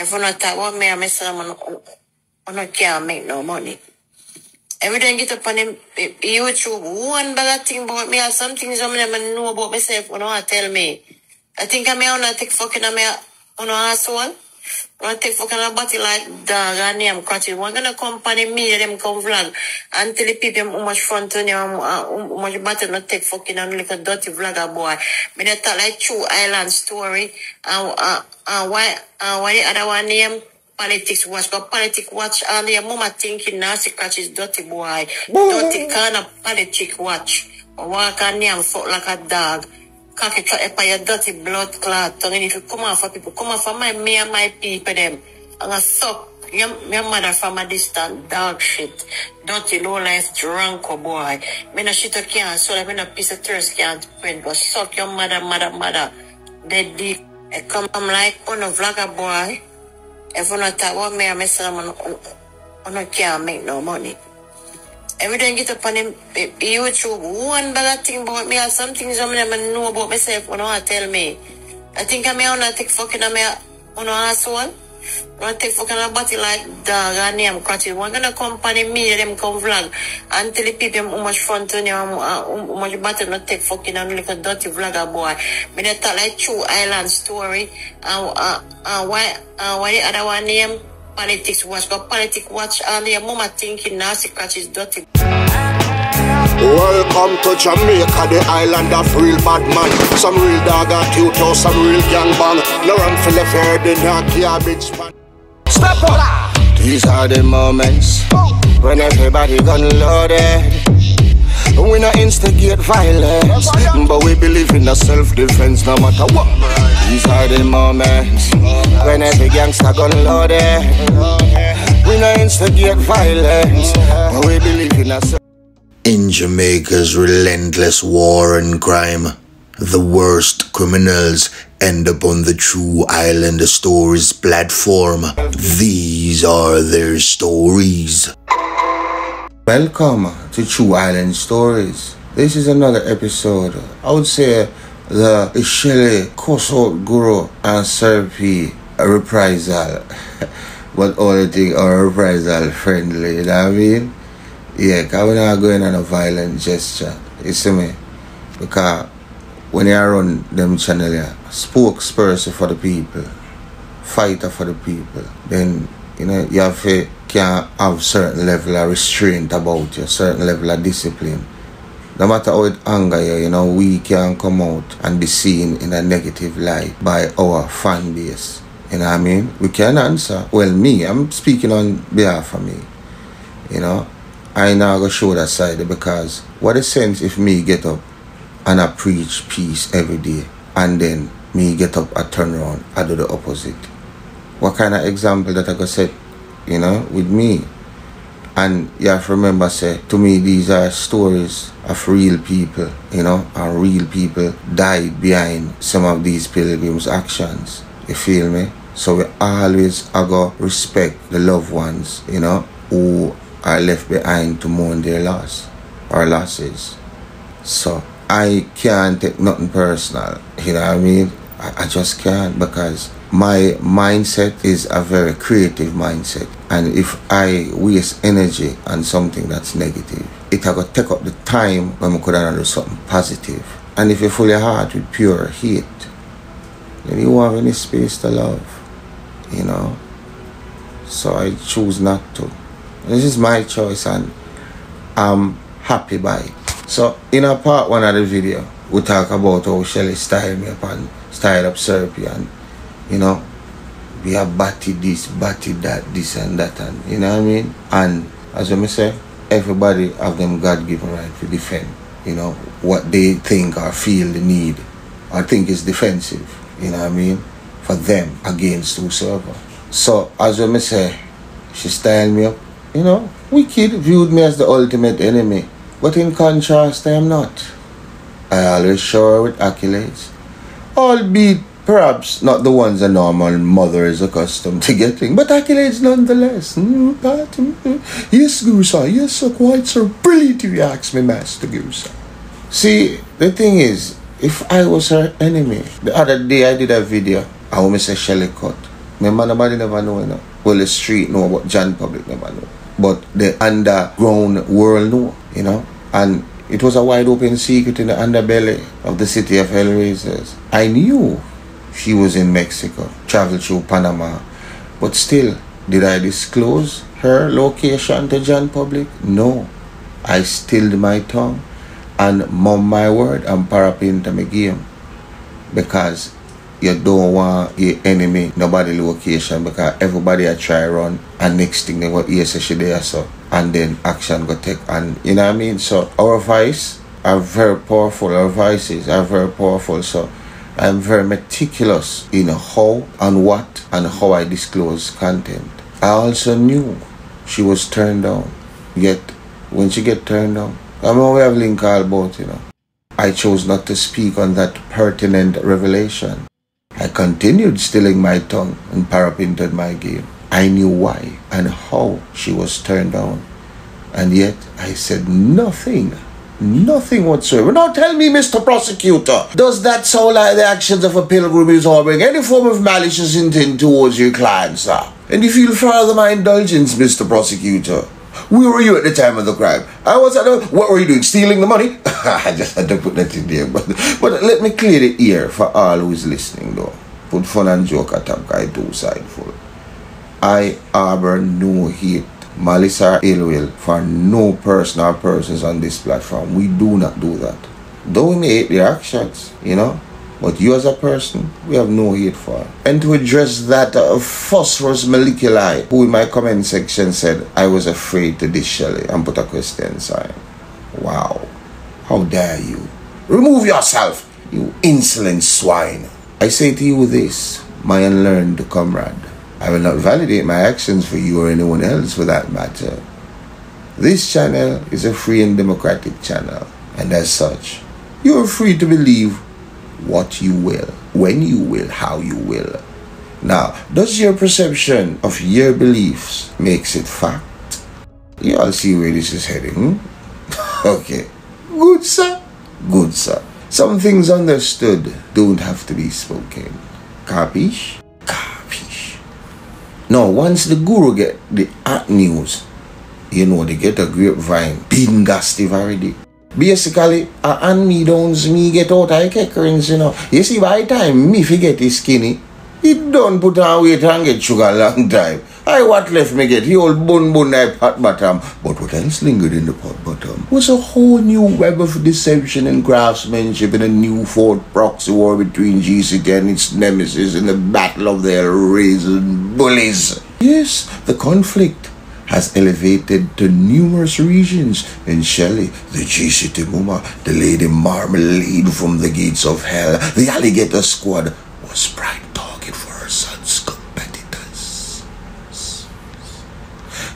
If you not talk about me, I'm saying I not can't make no money. Every day I get up on him, YouTube, one bad thing about me or some things I never know about myself when I tell me. I think I may not take fucking on an asshole. I take fucking a body like dog and name cut it. We're gonna company me, them come vlog and tell the people how much fun to them, how much better not take fucking and like a dirty vlogger boy. Me they talk like true island story and why the other one name politics watch, but politics watch and your mama thinking nasty catches dirty boy. Dirty kind of politics watch. Or walk and name fuck like a dog. Cocky cut up your dirty blood clot. And if you come out for people, come out for me and my people them. And I suck your mother from a distant dog shit. Dirty low life drunk boy. Me no shit I can't so me no piece of thirst can't print. But suck your mother. Dead deep. I come like on a vlogger boy. If you not talk about me, I'm saying I not can't make no money. Every day I get up on him, YouTube, one bad thing about me or some things I never know about myself when I tell me. I think I may not take fucking on an asshole. I take fucking a body like dog and name cut it. We're gonna company me, them come vlog and tell the people how much fun to them, how much better not take fucking and like a dirty vlogger boy. Me they talk like true island story and why the other one name politics watch, but politics watch and your mama thinking nasty catches dirty. Welcome to Jamaica, the island of real bad man. Some real dog at some real gang bang. No run for the fair, the garbage man. Step up! These are the moments when everybody gun loaded. We not instigate violence, but we believe in the self-defense no matter what. These are the moments when every gangster gun loaded. We not instigate violence, but we believe in the self. In Jamaica's relentless war and crime, the worst criminals end up on the True Island Stories platform. These are their stories. Welcome to True Island Stories. This is another episode. I would say the Shelly cuss out guru and Serpy reprisal. But all the things are reprisal friendly, you know what I mean? Yeah, because we're not going on a violent gesture. You see me? Because when you run them channel, spokesperson for the people, fighter for the people, then you know you have to can have certain level of restraint about you, certain level of discipline. No matter how it anger you, you know, we can come out and be seen in a negative light by our fan base. You know what I mean? We can answer. Well, me, I'm speaking on behalf of me. You know, I now go show that side because what is sense if me get up and I preach peace every day and then me get up and turn around, I do the opposite. What kind of example that I could set, you know, with me? And you have to remember, say, to me, these are stories of real people, you know, and real people died behind some of these pilgrims' actions. You feel me? So we always go respect the loved ones, you know, who are left behind to mourn their loss or losses. So I can't take nothing personal, you know what I mean? I just can't, because my mindset is a very creative mindset, and if I waste energy on something that's negative, it will take up the time when I could do something positive. And if you fill your heart with pure hate, then you won't have any space to love, you know. So I choose not to. This is my choice and I'm happy by it. So in a part one of the video, we talk about how Shelly styled me up and styled up Serpy, and you know, we have batty this, batty that, this and that, and you know what I mean? And as I say, everybody have them God-given right to defend, you know, what they think or feel the need or think is defensive, you know what I mean, for them against whosoever. So as I say, she styled me up, you know, Wicked viewed me as the ultimate enemy, but in contrast I am not. I always show her with accolades, albeit perhaps not the ones a normal mother is accustomed to getting, but accolades nonetheless. Yes, Gusa, yes, sir, quite so brilliant if you ask me, Master Gusa. See, the thing is, if I was her enemy, the other day I did a video, I almost say Shelly cut. Remember, nobody never know, you know. Well, the street know, but John public never know. But the underground world know, you know. And it was a wide open secret in the underbelly of the city of Hellraisers. I knew she was in Mexico, traveled through Panama. But still, did I disclose her location to John public? No. I stilled my tongue and mum my word and parapin to my game. Because you don't want your enemy nobody location, because everybody I try run and next thing they what yes she there so and then action go take, and you know what I mean. So our voice are very powerful, our voices are very powerful, so I'm very meticulous in how and what and how I disclose content. I also knew she was turned down, yet when she get turned down, I mean we have link all about, you know. I chose not to speak on that pertinent revelation. I continued stilling my tongue and parapinted my game. I knew why and how she was turned down. And yet I said nothing. Nothing whatsoever. Now tell me, Mr. Prosecutor, does that sound like the actions of a pilgrim is harboring any form of malicious intent towards your client, sir? And if you'll further my indulgence, Mr. Prosecutor, where were you at the time of the crime? What were you doing? Stealing the money? I just had to put that in there. But let me clear the ear for all who is listening though. Put fun and joke at top guy two side full. I harbor no hate, malice or ill will for no person or persons on this platform. We do not do that. Though we may hate their actions, you know. But you as a person, we have no hate for. And to address that phosphorus moleculi, who in my comment section said, I was afraid to diss Shelly and put a question sign. Wow. How dare you? Remove yourself, you insolent swine. I say to you this, my unlearned comrade. I will not validate my actions for you or anyone else for that matter. This channel is a free and democratic channel. And as such, you are free to believe what you will, when you will, how you will. Now, does your perception of your beliefs makes it fact? You all see where this is heading? Okay. Good, sir. Good, sir. Some things understood don't have to be spoken. Capish? Capish. Now, once the guru get the hot news, you know, they get a grapevine. Been gastive already. Basically, and me downs, me get out of keckerings, you know. You see, by the time me forget is skinny, it don't put on weight and get sugar long time. I what left me get the old bun I pot bottom. But what else lingered in the pot bottom was a whole new web of deception and craftsmanship in a new fought proxy war between GCT and its nemesis in the battle of their raisin bullies. Yes, the conflict has elevated to numerous regions, and Shelly, the GCT mama, the lady marmalade from the gates of hell, the alligator squad, was prime target for her son's competitors.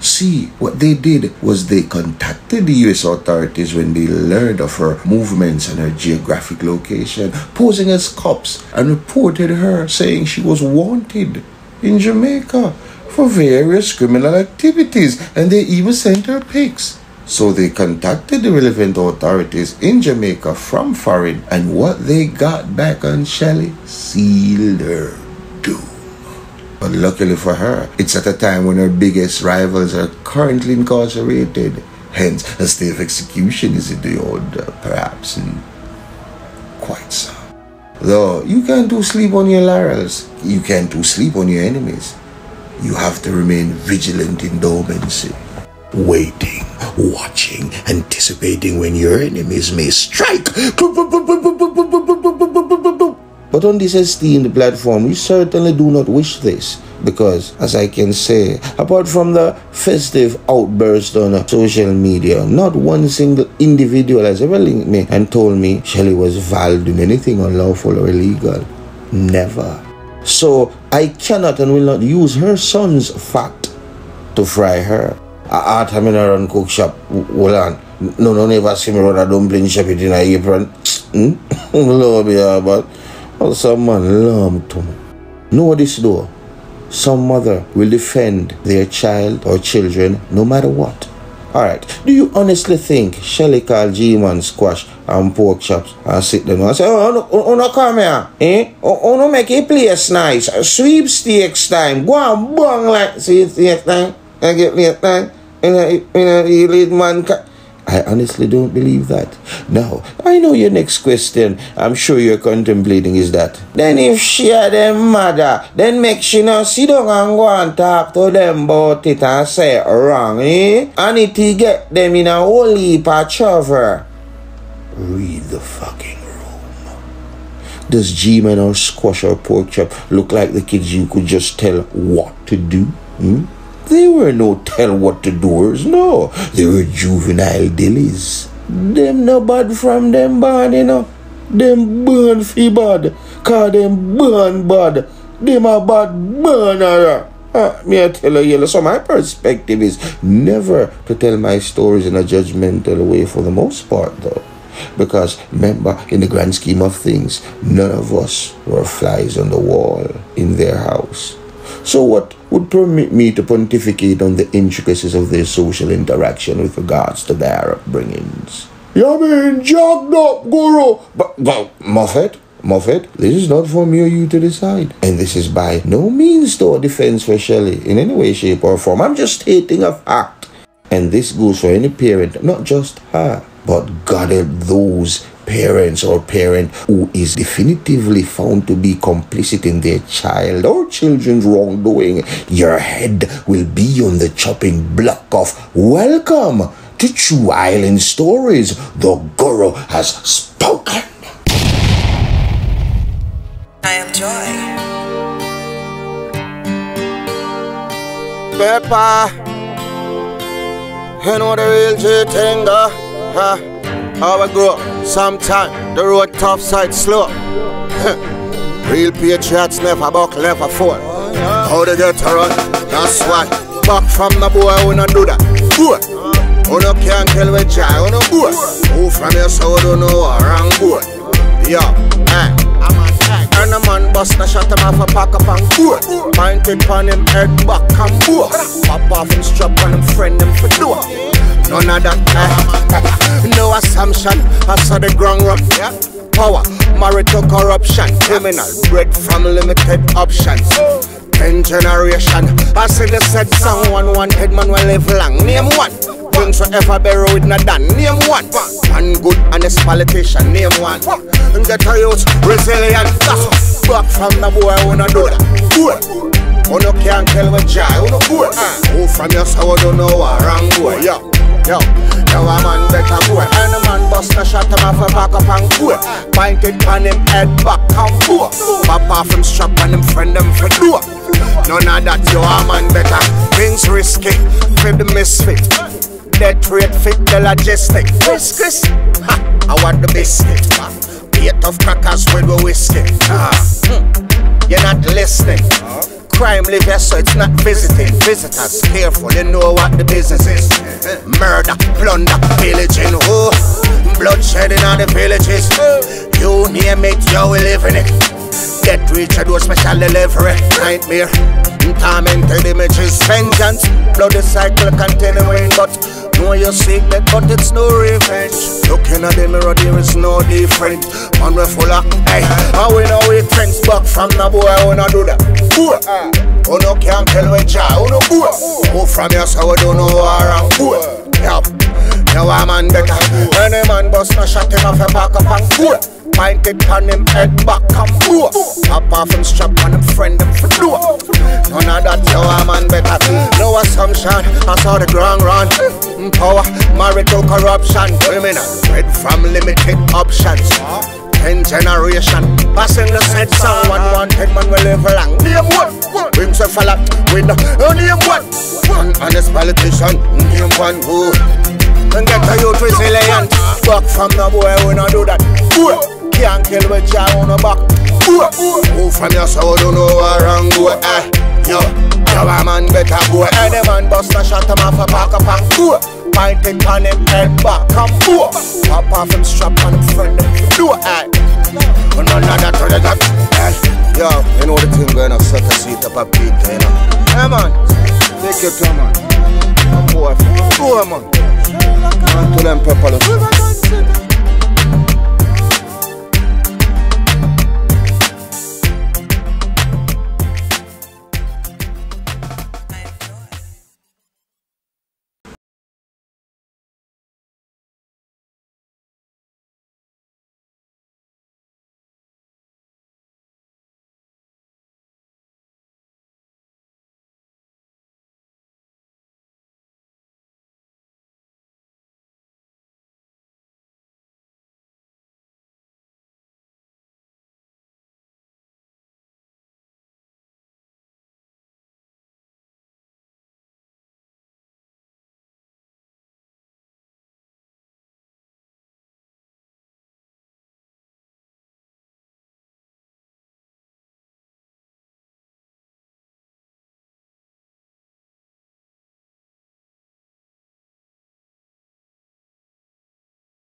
See, what they did was they contacted the US authorities when they learned of her movements and her geographic location, posing as cops, and reported her saying she was wanted in Jamaica for various criminal activities, and they even sent her pics. So they contacted the relevant authorities in Jamaica from foreign, and what they got back on Shelly sealed her doom. But luckily for her, it's at a time when her biggest rivals are currently incarcerated. Hence, a stay of execution is in the order, perhaps, quite so. Though you can't do sleep on your laurels, you can't do sleep on your enemies. You have to remain vigilant in dormancy, waiting, watching, anticipating when your enemies may strike. But on this esteemed platform, we certainly do not wish this, because, as I can say, apart from the festive outburst on social media, not one single individual has ever linked me and told me Shelly was involved in anything unlawful or illegal. Never. So I cannot and will not use her son's fact to fry her. I am in a run cook shop. Hold on. No never see me run a dumpling shop it in a apron. Love me, but some man lamb to me. Know this though. Some mother will defend their child or children no matter what. Alright, do you honestly think Shelly called G-Man squash and pork chops and sit down and say, oh, no come here, eh? Oh, no make a place nice. Sweepstakes time. Go and bang like sweepstakes time. I get me a time. You lead man. I honestly don't believe that. Now, I know your next question, I'm sure you're contemplating, is that, then if she had them mother, then make she not sit down and go and talk to them about it and say it wrong, eh? And it to get them in a whole heap of trouble. Read the fucking room. Does G-Man or squash or pork chop look like the kids you could just tell what to do? They were no tell what to doers, no. They were juvenile dillies. Them no bad from them born, you know. Them born fi bad. Cause them born bad. Them a bad burner. Me I tell you, so my perspective is never to tell my stories in a judgmental way for the most part though. Because remember, in the grand scheme of things, none of us were flies on the wall in their house. So what would permit me to pontificate on the intricacies of their social interaction with regards to their upbringings? You mean jacked up, Guru? But Moffat, this is not for me or you to decide. And this is by no means to a defense for Shelly in any way, shape or form. I'm just stating a fact. And this goes for any parent, not just her, but God help those parents or parent who is definitively found to be complicit in their child or children's wrongdoing. Your head will be on the chopping block of welcome to True Island Stories. The Guru has spoken. I am Joy. Pepper, you know the real J-Tenga, huh? How I grow up, sometime the road tough side slow. Real patriots never buckle, never fall. How they get to run, that's why. Back from the boy who no do that. Boy, who no can't kill with joy, who no boy. Who from your soul don't know a wrong boy. Yo, and a man bust a shot him off a pack up and boy. Pointed on him head back and boy. Pop off him strap on him friend him for door. None of that, no assumption, I saw the ground rock, power, married to corruption, criminal, bred from limited options, 10 generation, I see the said someone wanted man will live long, name one, things will ever bury with not done, name one good honest politician, name one, and get a youth resilient, back from the boy who no do that, boy. Who no can't tell with joy, who no boy. Who from your soul don't know a wrong boy, yo, a man better boy. And a man bust a shot him off a back up and boy. Pointed on him head back and boy. Pop off him strap on him friend him for door. None of that, yo, a man better. Things risky, fit the misfit. Death rate fit the logistic. Chris, I want the biscuit. Bait of crackers with the whiskey. You're not listening. Crime live here, so it's not visiting. Visitors, careful, you know what the business is. Murder, plunder, pillaging, bloodshed in all the villages. You name it, yo, we live in it. Get rich, I do special delivery. Nightmare, tormented images. Vengeance, bloody cycle continuing, but know you seek that, but it's no revenge. Looking at the mirror, there is no different. Man, we full of, hey, and we know we friends back from the boy who no do that. Who no can't tell with joy, who no boy. Who from your soul don't know around boy. Yo, a man better. Any man bust no shot him off a back up and boy. Pointed on him head back and boy. Pop off him strap on him friend him for door. None of that, yo, a man better. No assumption, I saw the ground run. Power, married to corruption. Criminal, bred from limited options. 10 generation, passing the said someone wanted man will live long. Name one, brings a fella with no name one. One honest politician, name one who. And get a youth resilient. Back from the boy who no do that. Can't kill with joy on the back. Who from your soul don't know a wrong boy. Yo, a man better boy. Any man bust a shot him off a back up and boy. Pointed on him head back and boy. Pop off him strap on him friend him do but none of that other that. Yo, you know the thing going on, set a seat up a beat, you know. Hey man, take your time man. Boy, man. To them pepper.